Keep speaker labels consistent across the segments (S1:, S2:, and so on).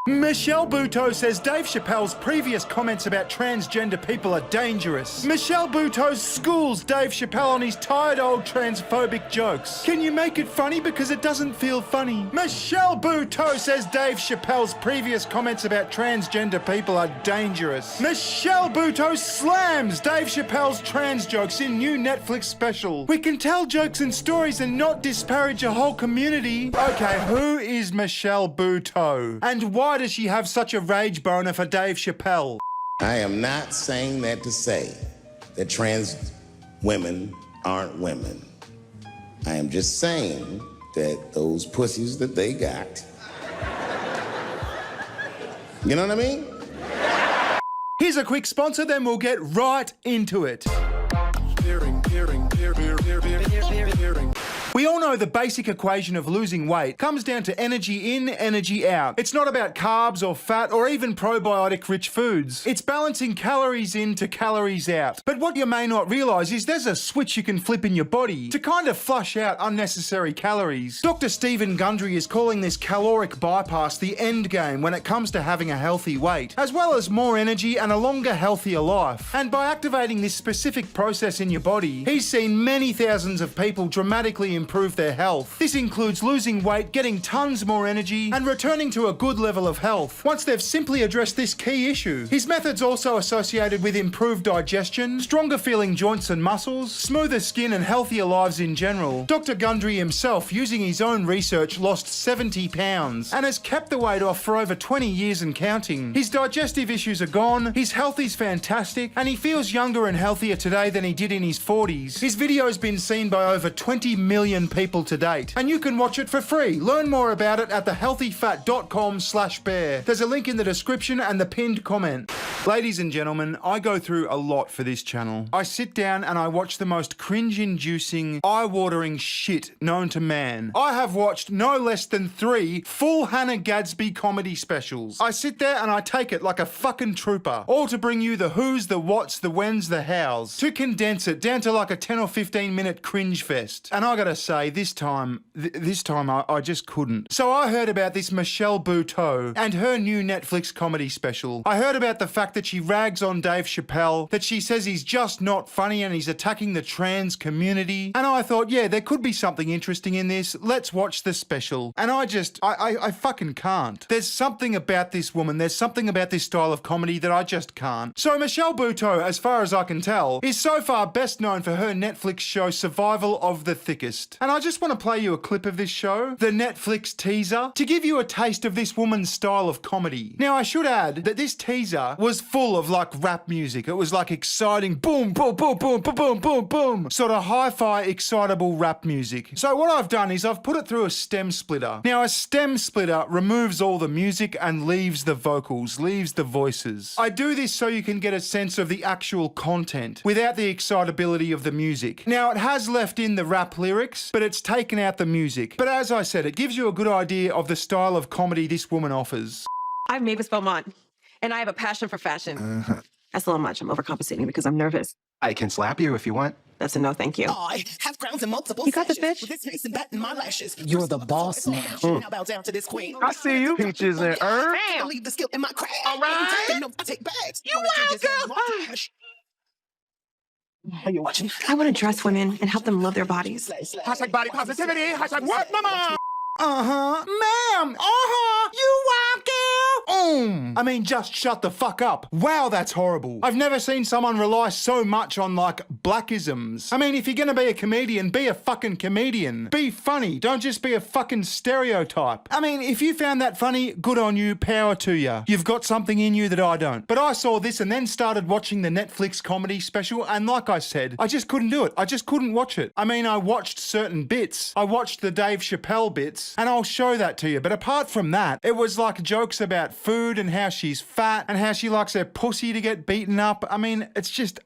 S1: Michelle Buteau says Dave Chappelle's previous comments about transgender people are dangerous. Michelle Buteau schools Dave Chappelle on his tired old transphobic jokes. Can you make it funny because it doesn't feel funny? Michelle Buteau says Dave Chappelle's previous comments about transgender people are dangerous. Michelle Buteau slams Dave Chappelle's trans jokes in new Netflix special. We can tell jokes and stories and not disparage a whole community. Okay, who is Michelle Buteau? And why does she have such a rage boner for Dave Chappelle?
S2: I am not saying that to say that trans women aren't women. I am just saying that those pussies that they got, you know what I mean?
S1: Here's a quick sponsor, then we'll get right into it. We all know the basic equation of losing weight comes down to energy in, energy out. It's not about carbs or fat or even probiotic-rich foods. It's balancing calories in to calories out. But what you may not realise is there's a switch you can flip in your body to kind of flush out unnecessary calories. Dr. Stephen Gundry is calling this caloric bypass the end game when it comes to having a healthy weight, as well as more energy and a longer, healthier life. And by activating this specific process in your body, he's seen many thousands of people dramatically improve their health. This includes losing weight, getting tons more energy, and returning to a good level of health once they've simply addressed this key issue. His method's also associated with improved digestion, stronger feeling joints and muscles, smoother skin, and healthier lives in general. Dr. Gundry himself, using his own research, lost 70 pounds and has kept the weight off for over 20 years and counting. His digestive issues are gone, his health is fantastic, and he feels younger and healthier today than he did in his 40s. His video has been seen by over 20 million people to date, and you can watch it for free. Learn more about it at thehealthyfat.com/bear. There's a link in the description and the pinned comment. Ladies and gentlemen, I go through a lot for this channel. I sit down and I watch the most cringe-inducing, eye-watering shit known to man. I have watched no less than 3 full Hannah Gadsby comedy specials. I sit there and I take it like a fucking trooper, all to bring you the who's, the what's, the when's, the how's, to condense it down to like a 10 or 15 minute cringe fest. And I gotta say, this time I just couldn't. So I heard about this Michelle Buteau and her new Netflix comedy special. I heard about the fact that she rags on Dave Chappelle, that she says he's just not funny and he's attacking the trans community. And I thought, yeah, there could be something interesting in this. Let's watch the special. And I fucking can't. There's something about this woman, there's something about this style of comedy that I just can't. So Michelle Buteau, as far as I can tell, is so far best known for her Netflix show Survival of the Thickest. And I just want to play you a clip of this show, the Netflix teaser, to give you a taste of this woman's style of comedy. Now, I should add that this teaser was full of like rap music. It was like exciting boom, boom, boom, boom, boom, boom, boom, boom, sort of hi-fi excitable rap music. So what I've done is I've put it through a stem splitter. Now, a stem splitter removes all the music and leaves the vocals, leaves the voices. I do this so you can get a sense of the actual content without the excitability of the music. Now, it has left in the rap lyrics, but it's taken out the music. But as I said, it gives you a good idea of the style of comedy this woman offers.
S3: I'm Mavis Beaumont, and I have a passion for fashion. That's a little much. I'm overcompensating because I'm nervous.
S4: I can slap you if you want.
S3: That's a no, thank you.
S5: I have crowns and multiple
S3: You got this,
S5: sashes.
S3: bitch?
S5: With this face and bat in my lashes.
S6: You're the boss now.
S5: Now bow down to this queen.
S4: I see you. Peaches and herb.
S5: I leave the skill in my craft.
S4: All right.
S5: Taking notes, I take bags.
S3: You wild girl.
S5: Are you watching?
S3: I want to dress women and help them love their bodies.
S4: Hashtag body positivity. Hashtag what, mama?
S1: Ma'am, you wild girl. I mean, just shut the fuck up. Wow, that's horrible. I've never seen someone rely so much on, like, blackisms. I mean, if you're gonna be a comedian, be a fucking comedian. Be funny, don't just be a fucking stereotype. I mean, if you found that funny, good on you, power to you. You've got something in you that I don't. But I saw this and then started watching the Netflix comedy special, and like I said, I just couldn't do it. I just couldn't watch it. I mean, I watched certain bits. I watched the Dave Chappelle bits, and I'll show that to you. But apart from that, it was like jokes about food and how how she's fat and how she likes her pussy to get beaten up. I mean, it's just,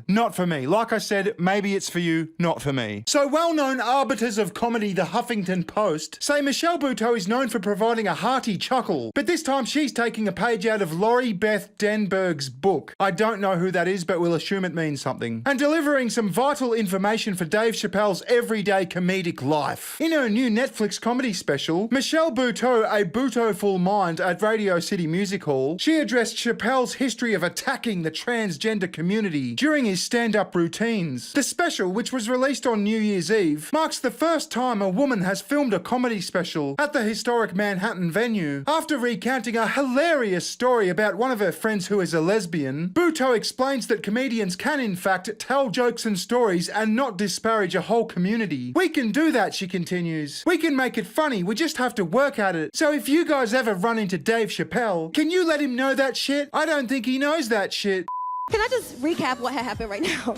S1: not for me. Like I said, maybe it's for you, not for me. So well-known arbiters of comedy, the Huffington Post, say Michelle Buteau is known for providing a hearty chuckle, but this time she's taking a page out of Laurie Beth Denberg's book. I don't know who that is, but we'll assume it means something. And delivering some vital information for Dave Chappelle's everyday comedic life. In her new Netflix comedy special, Michelle Buteau, A Buteau-ful Mind at Radio City Music Hall, she addressed Chappelle's history of attacking the transgender community during his stand-up routines. The special, which was released on New Year's Eve, marks the first time a woman has filmed a comedy special at the historic Manhattan venue. After recounting a hilarious story about one of her friends who is a lesbian, Buteau explains that comedians can in fact tell jokes and stories and not disparage a whole community. We can do that, she continues. We can make it funny, we just have to work at it. So if you guys ever run into Dave Chappelle, can you let him know that shit? I don't think he knows that shit.
S3: Can I just recap what had happened right now?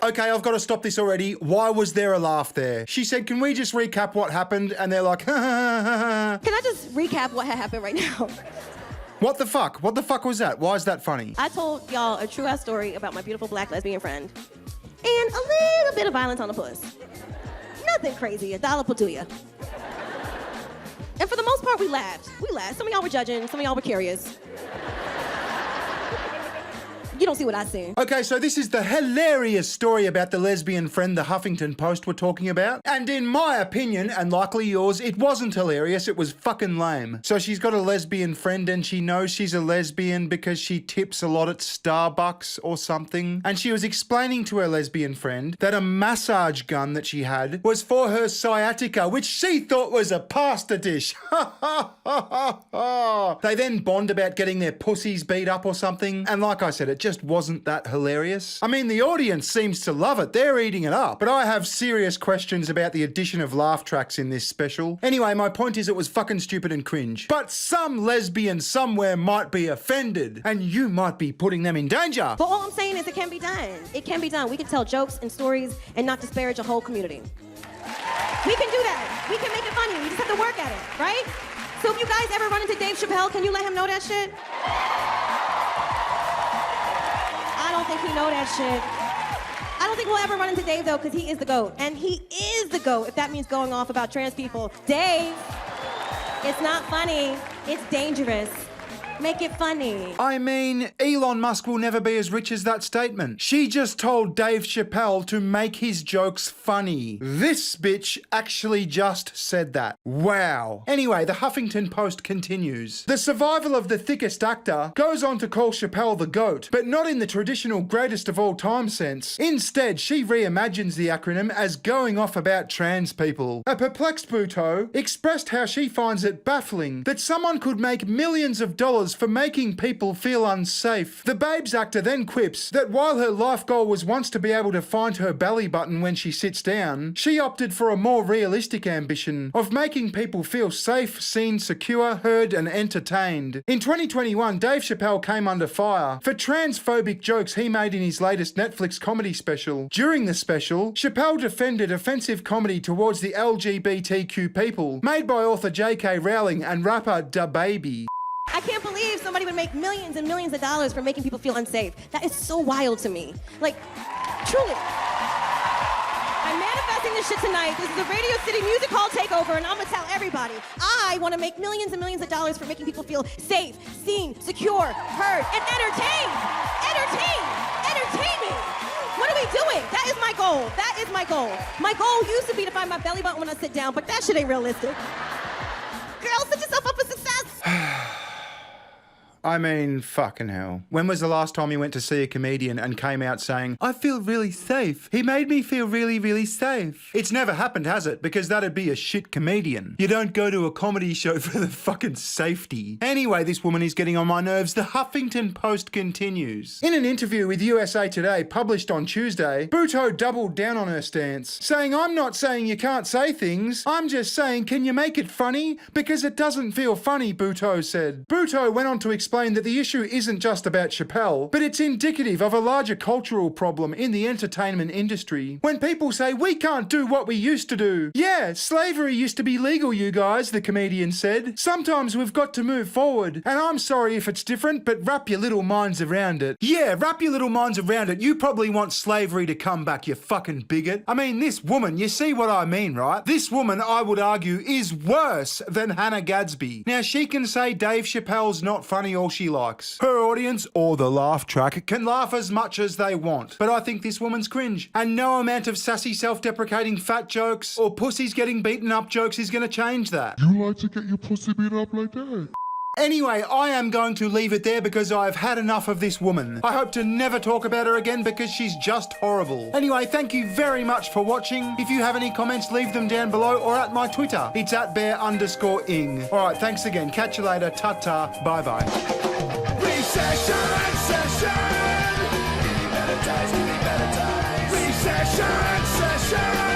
S1: Okay, I've got to stop this already. Why was there a laugh there? She said, can we just recap what happened? And they're like, ha ha ha ha.
S3: Can I just recap what had happened right now?
S1: What the fuck? What the fuck was that? Why is that funny?
S3: I told y'all a true ass story about my beautiful black lesbian friend. And a little bit of violence on the puss. Nothing crazy, $1 to you. And for the most part, we laughed. Some of y'all were judging, some of y'all were curious. You don't see what I see.
S1: Okay, so this is the hilarious story about the lesbian friend the Huffington Post were talking about. And in my opinion, and likely yours, it wasn't hilarious, it was fucking lame. So she's got a lesbian friend and she knows she's a lesbian because she tips a lot at Starbucks or something. And she was explaining to her lesbian friend that a massage gun that she had was for her sciatica, which she thought was a pasta dish. They then bond about getting their pussies beat up or something. And like I said, it just wasn't that hilarious. I mean, the audience seems to love it. They're eating it up. But I have serious questions about the addition of laugh tracks in this special. Anyway, my point is it was fucking stupid and cringe. But some lesbian somewhere might be offended, and you might be putting them in danger.
S3: But all I'm saying is it can be done. It can be done. We can tell jokes and stories and not disparage a whole community. We can do that. We can make it funny. We just have to work at it, right? So if you guys ever run into Dave Chappelle, can you let him know that shit? I don't think he know that shit. I don't think we'll ever run into Dave, though, because he is the GOAT. And he is the GOAT, if that means going off about trans people. Dave, it's not funny. It's dangerous. Make it funny.
S1: I mean, Elon Musk will never be as rich as that statement. She just told Dave Chappelle to make his jokes funny. This bitch actually just said that. Wow. Anyway, the Huffington Post continues. The survival of the thickest actor goes on to call Chappelle the GOAT, but not in the traditional greatest of all time sense. Instead, she reimagines the acronym as going off about trans people. A perplexed Buteau expressed how she finds it baffling that someone could make millions of dollars for making people feel unsafe. The Babes actor then quips that while her life goal was once to be able to find her belly button when she sits down, she opted for a more realistic ambition of making people feel safe, seen, secure, heard, and entertained. In 2021, Dave Chappelle came under fire for transphobic jokes he made in his latest Netflix comedy special. During the special, Chappelle defended offensive comedy towards the LGBTQ people made by author J.K. Rowling and rapper DaBaby.
S3: I can't believe somebody would make millions and millions of dollars for making people feel unsafe. That is so wild to me. Like, truly. I'm manifesting this shit tonight. This is a Radio City Music Hall takeover, and I'm gonna tell everybody, I wanna make millions and millions of dollars for making people feel safe, seen, secure, heard, and entertained. Entertaining. What are we doing? That is my goal. That is my goal. My goal used to be to find my belly button when I sit down, but that shit ain't realistic. Girl, set yourself up for success.
S1: I mean, fucking hell. When was the last time you went to see a comedian and came out saying, I feel really safe. He made me feel really, really safe. It's never happened, has it? Because that'd be a shit comedian. You don't go to a comedy show for the fucking safety. Anyway, this woman is getting on my nerves. The Huffington Post continues. In an interview with USA Today published on Tuesday, Buteau doubled down on her stance, saying, I'm not saying you can't say things. I'm just saying, can you make it funny? Because it doesn't feel funny, Buteau said. Buteau went on to explain explained that the issue isn't just about Chappelle, but it's indicative of a larger cultural problem in the entertainment industry. When people say, we can't do what we used to do. Yeah, slavery used to be legal, you guys, the comedian said. Sometimes we've got to move forward, and I'm sorry if it's different, but wrap your little minds around it. Yeah, wrap your little minds around it. You probably want slavery to come back, you fucking bigot. I mean, this woman, you see what I mean, right? This woman, I would argue, is worse than Hannah Gadsby. Now, she can say Dave Chappelle's not funny all she likes. Her audience, or the laugh track, can laugh as much as they want. But I think this woman's cringe. And no amount of sassy, self-deprecating fat jokes or pussies getting beaten up jokes is going to change that.
S6: You like to get your pussy beat up like that?
S1: Anyway, I am going to leave it there because I've had enough of this woman. I hope to never talk about her again because she's just horrible. Anyway, thank you very much for watching. If you have any comments, leave them down below or at my Twitter. It's at bear_ing. Alright, thanks again. Catch you later. Ta-ta. Bye-bye.
S7: Recession. Recession.